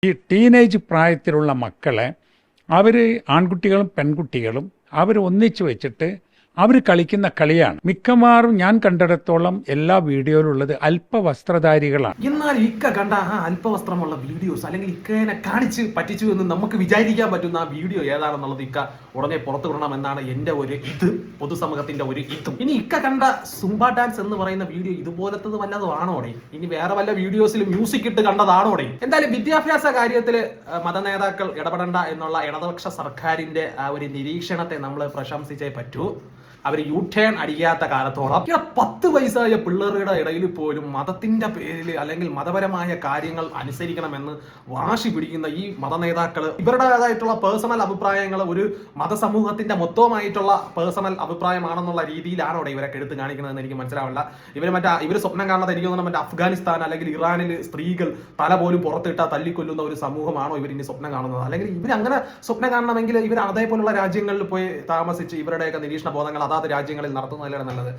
ഈ ടീനേജ് പ്രായത്തിലുള്ള മക്കളെ അവർ ആൺകുട്ടികളും പെൺകുട്ടികളും അവർ ഒന്നിച്ചു വെച്ചിട്ട് അവർ കളിക്കുന്ന കളിയാണ്. മിക്കവാറും ഞാൻ കണ്ടിടത്തോളം എല്ലാ വീഡിയോയിലുള്ളത് അല്പവസ്ത്രധാരികളാണ്. എന്നാൽ ഇക്ക കണ്ട ആ അല്പവസ്ത്രമുള്ള വീഡിയോസ് അല്ലെങ്കിൽ ഇക്കനെ കാണിച്ച് പറ്റിച്ചു എന്ന് നമുക്ക് വിചാരിക്കാൻ പറ്റുന്ന ആ വീഡിയോ ഏതാണെന്നുള്ളത് ഇക്ക ഉടനെ പുറത്തു വിടണം എന്നാണ് എന്റെ ഒരു പൊതുസമൂഹത്തിന്റെ ഒരു ഇതും. ഇനി ഇക്ക കണ്ട സുംബ ഡാൻസ് എന്ന് പറയുന്ന വീഡിയോ ഇതുപോലത്തത് വല്ലതും ആണോടെ? ഇനി വേറെ വല്ല വീഡിയോസിൽ മ്യൂസിക് ഇട്ട് കണ്ടതാണോടെ? എന്തായാലും വിദ്യാഭ്യാസ കാര്യത്തില് മതനേതാക്കൾ ഇടപെടേണ്ട എന്നുള്ള ഇടതുപക്ഷ സർക്കാരിന്റെ ആ ഒരു നിരീക്ഷണത്തെ നമ്മൾ പ്രശംസിച്ചേ പറ്റൂ. അവർ യു ടേൺ അടിക്കാത്ത കാലത്തോളം 10 വയസ്സായ പിള്ളേരുടെ ഇടയിൽ പോലും മതത്തിന്റെ പേരിൽ അല്ലെങ്കിൽ മതപരമായ കാര്യങ്ങൾ അനുസരിക്കണമെന്ന് വാശി പിടിക്കുന്ന ഈ മതനേതാക്കൾ ഇവരുടേതായിട്ടുള്ള പേഴ്സണൽ അഭിപ്രായങ്ങൾ ഒരു മതസമൂഹത്തിന്റെ മൊത്തമായിട്ടുള്ള പേഴ്സണൽ അഭിപ്രായമാണെന്നുള്ള രീതിയിലാണോ ഇവരൊക്കെ എടുത്ത് കാണിക്കുന്നതെന്ന് എനിക്ക് മനസ്സിലാവില്ല. ഇവർ സ്വപ്നം കാണാതെ എനിക്ക് തോന്നുന്നു മറ്റേ അഫ്ഗാനിസ്ഥാൻ അല്ലെങ്കിൽ ഇറാനിൽ സ്ത്രീകൾ തല പോലും പുറത്തിട്ട തല്ലിക്കൊല്ലുന്ന ഒരു സമൂഹമാണോ ഇവർ ഇനി സ്വപ്നം കാണുന്നത്? അല്ലെങ്കിൽ ഇവർ അങ്ങനെ സ്വപ്നം കാണണമെങ്കിൽ ഇവർ അതേപോലുള്ള രാജ്യങ്ങളിൽ പോയി താമസിച്ച് ഇവരുടെയൊക്കെ നിരീക്ഷണ ബോധങ്ങൾ അതാത് രാജ്യങ്ങളിൽ നടത്തുന്നതല്ലേ നല്ലത്.